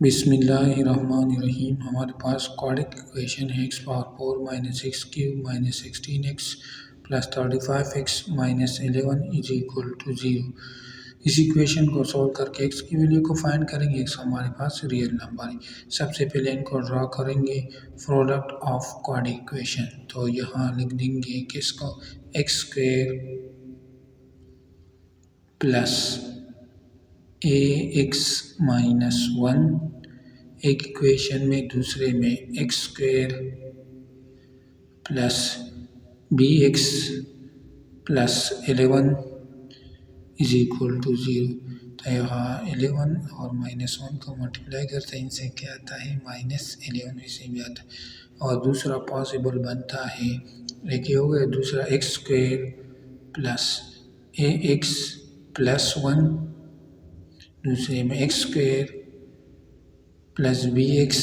बिस्मिल्लाहिर्रहमानिर्रहीम। हमारे पास क्वाड्रिक इक्वेशन है x power 4 minus x cube minus 16x plus 35x minus 11 is equal to 0। इस इक्वेशन को सॉल्व करके x की वैल्यू को फाइंड करेंगे। x हमारे पास रियल नंबर है। सबसे पहले इनको ड्रा करेंगे प्रोडक्ट ऑफ क्वाड्रिक इक्वेशन। तो यहाँ लिख देंगे कि इसको x square plus a x minus 1 एक इक्वेशन में, दूसरे में x square plus b x plus 11 is equal to 0। तो यहाँ 11 और माइनस 1 को मल्टीप्लाई करते हैं, इनसे क्या आता है माइनस 11, इसे भी आता है। और दूसरा पॉसिबल बनता है, एक ये हो गया, दूसरा x square plus a x plus 1, दूसरे में x square plus b x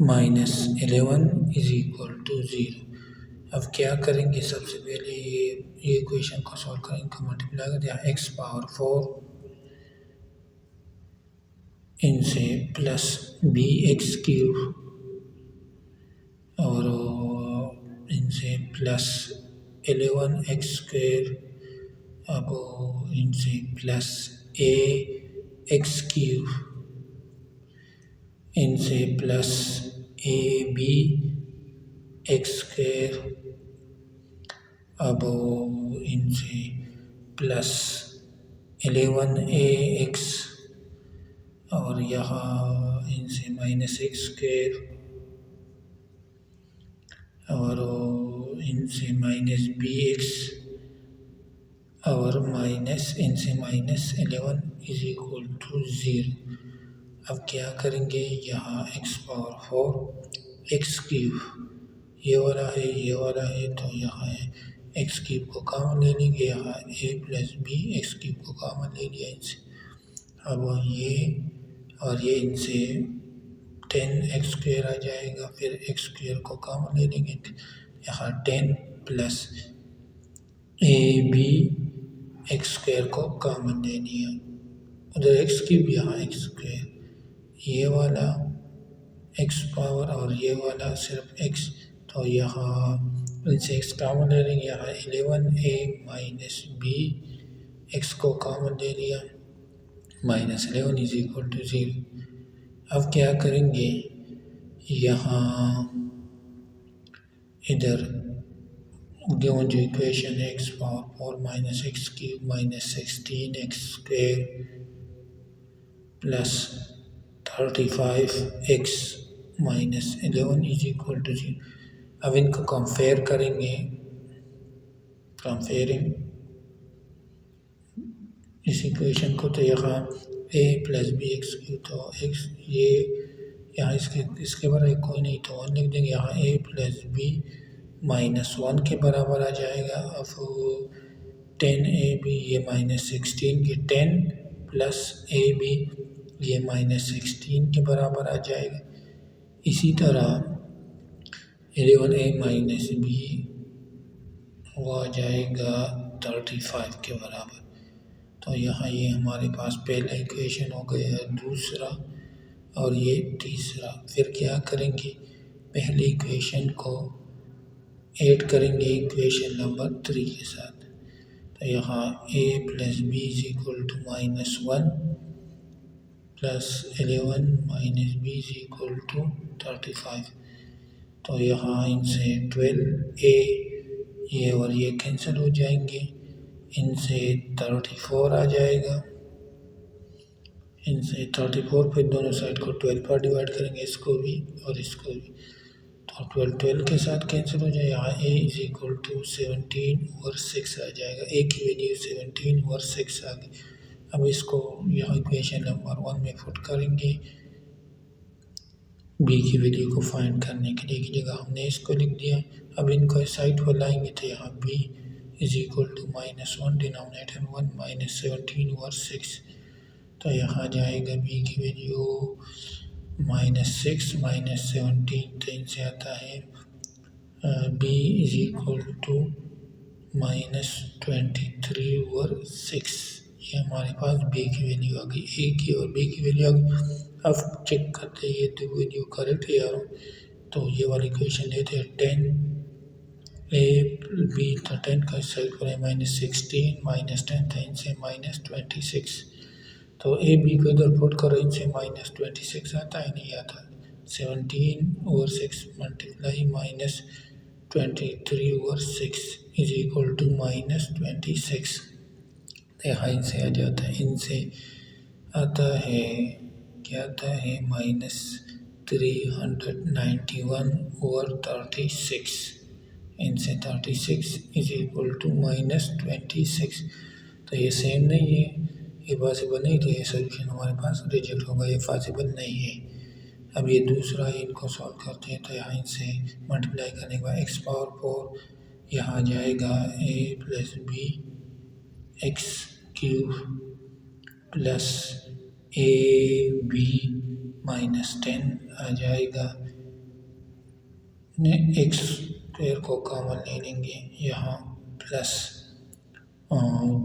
minus 11 is equal to 0। अब क्या करेंगे, सबसे पहले ये इक्वेशन को सॉल्व करेंगे, इनको मल्टीप्लाई कर दिया एक्स पावर 4 इनसे प्लस बी एक्स क्यूब और इनसे प्लस 11 एक्स स्क्वेयर, अब इनसे प्लस ए एक्स क्यूब, इनसे plus a b x square, अब इनसे प्लस 11 ए एक्स और यहाँ इनसे माइनस एक्स स्क्वेयर और इनसे माइनस बी एक्स और माइनस इनसे माइनस 11 इज इक्वल टू 0। अब क्या करेंगे, यहाँ एक्स पावर 4 एक्स क्यूब ये वाला है, ये वाला है, तो यहाँ है एक्स क्यूब को कॉमन ले लेंगे, यहाँ ए प्लस बी एक्स क्यूब को कॉमन ले लिया इनसे। अब ये और ये इनसे 10 एक्स स्क्वेयर आ जाएगा, फिर एक्स स्क्वेयर को कॉमन ले लेंगे, यहाँ 10 plus a b x square को कॉमन ले लिया, उधर एक्स क्यूब यहाँ एक्स स्क्वेयर, ये वाला एक्स पावर और ये वाला सिर्फ एक्स, तो यहाँ इनसे एक्स कॉमन ले लेंगे, यहाँ 11 ए माइनस बी एक्स को कॉमन ले लिया, माइनस 11 इज इक्वल टू 0। अब क्या करेंगे, यहाँ इधर गिवन जो इक्वेशन है x power 4 minus x cube minus 16 x square plus 35 x minus 11 is equal to 0। अब इनको कंपेयर करेंगे, कंपेयरिंग इस इक्वेशन को, तो यहाँ ए प्लस बी एक्स क्यू, तो एक्स ये यहाँ इसके बराबर कोई नहीं, तो 1 लिख देंगे, यहाँ ए प्लस बी माइनस 1 के बराबर आ जाएगा। अब 10 ए बी ये माइनस 16 के 10 प्लस ए बी ये माइनस 16 के बराबर आ जाएगा। इसी तरह 11 ए माइनस बी वो आ जाएगा 35 के बराबर। तो यहाँ ये हमारे पास पहला इक्वेशन हो गया, दूसरा और ये तीसरा। फिर क्या करेंगे, पहले इक्वेशन को ऐड करेंगे इक्वेशन नंबर 3 के साथ। तो यहाँ a plus b is equal to minus 1 plus 11 minus b is equal to 35। तो यहाँ इनसे 12 ए ये और ये कैंसिल हो जाएंगे, इनसे 34 आ जाएगा, इनसे 34, फिर दोनों साइड को 12 पर डिवाइड करेंगे, इसको भी और इसको भी, तो 12 के साथ कैंसिल हो जाए। यहाँ a इज इक्वल टू 17 और 6 आ जाएगा, a की वैल्यू 17 और 6 आ गई। अब इसको यहाँ इक्वेशन नंबर 1 में पुट करेंगे, b की वैल्यू को फाइंड करने के लिए की जगह हमने इसको लिख दिया। अब इनको साइड पर लाएंगे, तो यहाँ b is equal to minus 1 denominator 1 minus 17 और 6, तो यहाँ जाएगा b की वैल्यू माइनस 6 माइनस 17, तो इनसे आता है b is equal to minus 23 और 6, ये हमारे पास बी की वैल्यू आ गई, ए की और बी की वैल्यू आ गई। अब चेक करते हैं ये दो वैल्यू करेक्ट है यार। तो ये वाली इक्वेशन लेते हैं 10 ए बी, तो 10 का इस साइड पर है -16 -10 था, इनसे -26। तो ए बी को इधर पुट करो, इनसे -26 आता है, नहीं आता। 17/6 मल्टीप्लाई -23/6 इज इक्वल टू -26। यहाँ इनसे आ जाता है, इनसे आता है, क्या आता है -391/36। इनसे 36 इज इक्वल टू -26। तो ये सेम नहीं है, ये पॉसिबल नहीं थे, ये सोल्यूशन हमारे पास रिजेक्ट होगा, ये पॉसिबल नहीं है। अब ये दूसरा इनको सॉल्व करते हैं, तो यहाँ इनसे मल्टीप्लाई करने के बाद x⁴ यहाँ जाएगा a + bx³ प्लस ab -10 आ जाएगा। x² को कॉमन ले लेंगे यहाँ, plus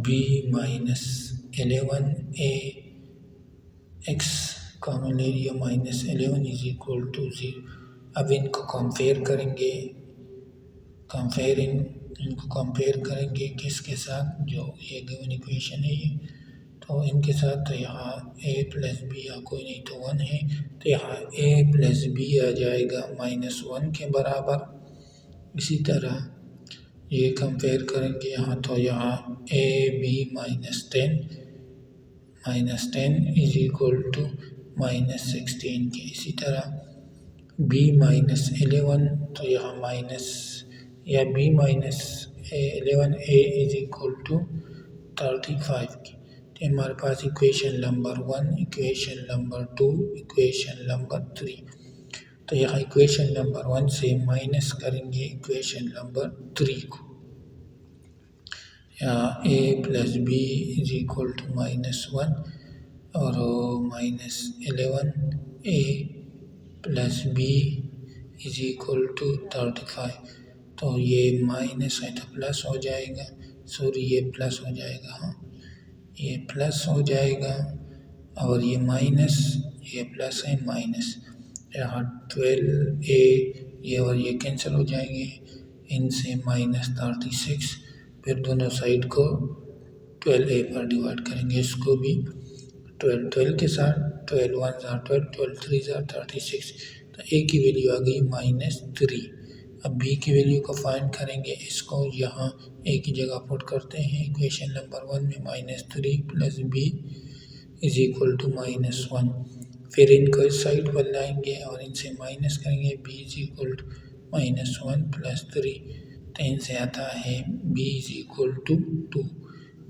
b -11a x common ले लिया -11 इज इक्वल टू 0। अब इनको कंपेयर करेंगे, इनको कंपेयर करेंगे किसके साथ, जो ये गिवन इक्वेशन है ये, तो इनके साथ। तो यहाँ a + b या कोई नहीं तो 1 है, तो यहाँ a + b आ जाएगा -1 के बराबर। इसी तरह ये कंपेयर करेंगे यहाँ, तो यहाँ ab -10 इज इक्वल टू -16 के। इसी तरह b -11, तो यहाँ b -11a is equal to 35 की। तो हमारे पास equation number 1, equation number 2, equation number 3। तो यहाँ इक्वेशन नंबर 1 से माइनस करेंगे इक्वेशन नंबर 3 को। यहाँ a + b is equal to -1 और -11a + b is equal to 35। तो ये माइनस है तो प्लस हो जाएगा, सॉरी ये प्लस हो जाएगा, हाँ ये प्लस हो जाएगा, और ये माइनस, ये प्लस है माइनस। यहाँ 12a ये और ये कैंसिल हो जाएंगे, इनसे -36, फिर दोनों साइड को 12a पर डिवाइड करेंगे, इसको भी 12 के साथ, 12 1 12, 12 3 36। तो a की वैल्यू आ गई -3। अब b की वैल्यू को फाइंड करेंगे, इसको यहाँ a की जगह पुट करते हैं इक्वेशन नंबर 1 में, -3 + b इज इक्वल टू -1। फिर इनको इस साइड पर लाएंगे और इनसे माइनस करेंगे, b इज इक्वल टू -1 + 3। तो इनसे आता है b is equal to 2,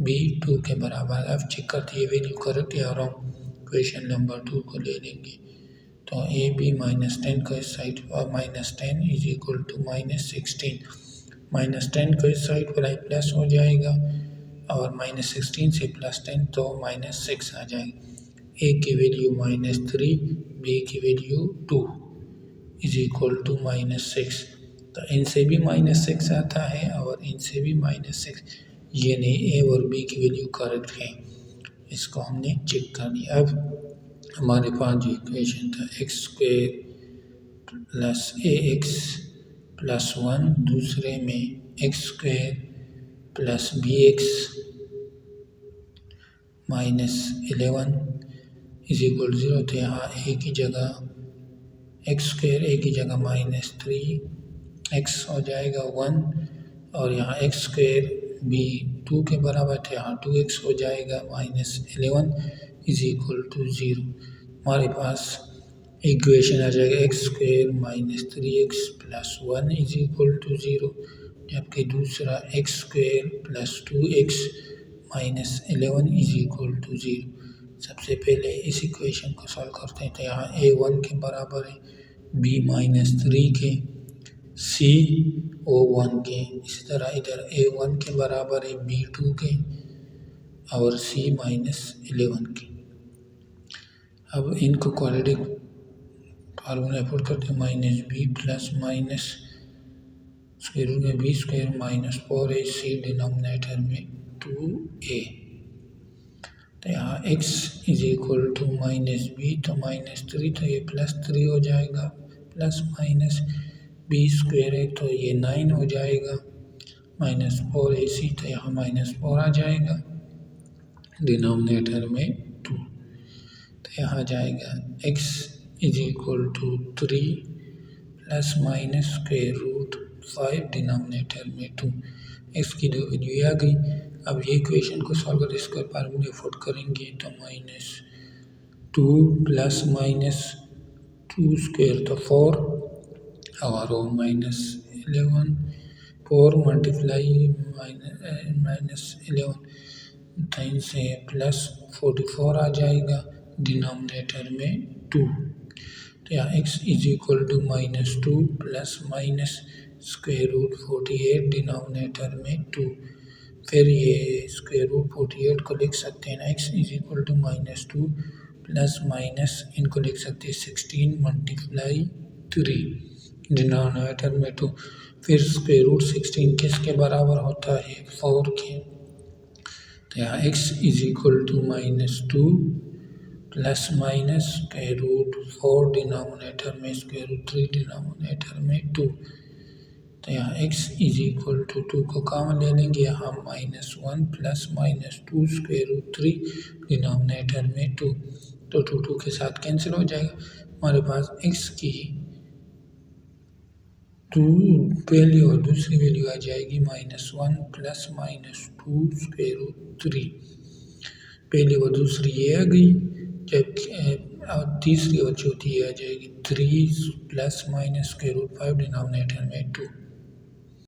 b 2 के बराबर। अब चेक करते ये वैल्यू करेक्ट या रॉन्ग, इक्वेशन नंबर 2 को ले लेंगे। तो ab -10 को इस साइड पर, -10 इज इक्वल टू -16। -10 को इस साइड पर आई प्लस हो जाएगा, और -16 से +10 तो -6 आ जाएगा। a की वैल्यू -3, b की वैल्यू 2 इज इक्वल टू -6। तो इनसे भी -6 आता है और इनसे भी -6, यानी a और b की वैल्यू करेक्ट है। इसको हमने चेक कर लिया। अब हमारे पास जो इक्वेशन था x² + ax + 1, दूसरे में x² + bx -11 इज इक्वल 0। तो यहाँ a की जगह x² a की जगह -3x हो जाएगा 1, और यहाँ x² b 2 के बराबर थे, यहाँ 2x हो जाएगा, -11 इज इक्वल टू 0। हमारे पास इक्वेशन आ जाएगा x² -3x + 1 is equal to 0, जबकि दूसरा x² + 2x -11 is equal to 0। सबसे पहले इस इक्वेशन को सॉल्व करते हैं, तो यहाँ a 1 के बराबर है, b -3 के, c o 1 के। इसी तरह इधर a 1 के बराबर है, b 2 के और c -11 के। अब इनको क्वाड्रेटिक फार्मूला पुट करते हैं, -b + -√b² -4ac डिनोमिनेटर में 2a। तो यहाँ x is equal to minus b, तो -3, तो ये +3 हो जाएगा, प्लस माइनस बी स्क्वायर है तो ये 9 हो जाएगा, -4ac, तो यहाँ -4 आ जाएगा, डिनोमिनेटर में 2, तो यहाँ जाएगा x is equal to 3 plus minus square root 5, denominator में 2, x की दो वैल्यू आ गई। अब ये इक्वेशन को सॉल्व कर इसका फार्मूला फुट करेंगे तो -2 प्लस -2 स्क्वायर तो 4 और -11, 4 मल्टीप्लाई -11, 3 से +44 आ जाएगा, डिनोमिनेटर में 2, तो यहाँ x is equal to -2 plus minus square root 48, denominator में 2, फिर ये स्क्वायर रूट 48 को लिख सकते हैं ना, x is equal to -2 plus minus इनको लिख सकते हैं 16 मल्टीप्लाई 3, डिनोमिनेटर में 2, फिर स्क्वायर रूट 16 किसके बराबर होता है, 4 के, तो यहाँ x is equal to -2 plus minus square root 4, denominator में स्क्वायर रूट 3, डिनोमिनेटर में 2, तो यहाँ x इज इक्वल टू 2 को कॉमन ले लेंगे, यहाँ -1 प्लस -2 स्क्वायर रूट 3, डिनोमिनेटर में 2, तो 2 के साथ कैंसिल हो जाएगा, हमारे पास x की 2 वैल्यू और दूसरी वैल्यू आ जाएगी -1 प्लस -2 स्क्वायर रूट 3, पहली और दूसरी ये आ गई, जब तीसरी और चौथी आ जाएगी 3 plus minus square root 5, denominator में 2।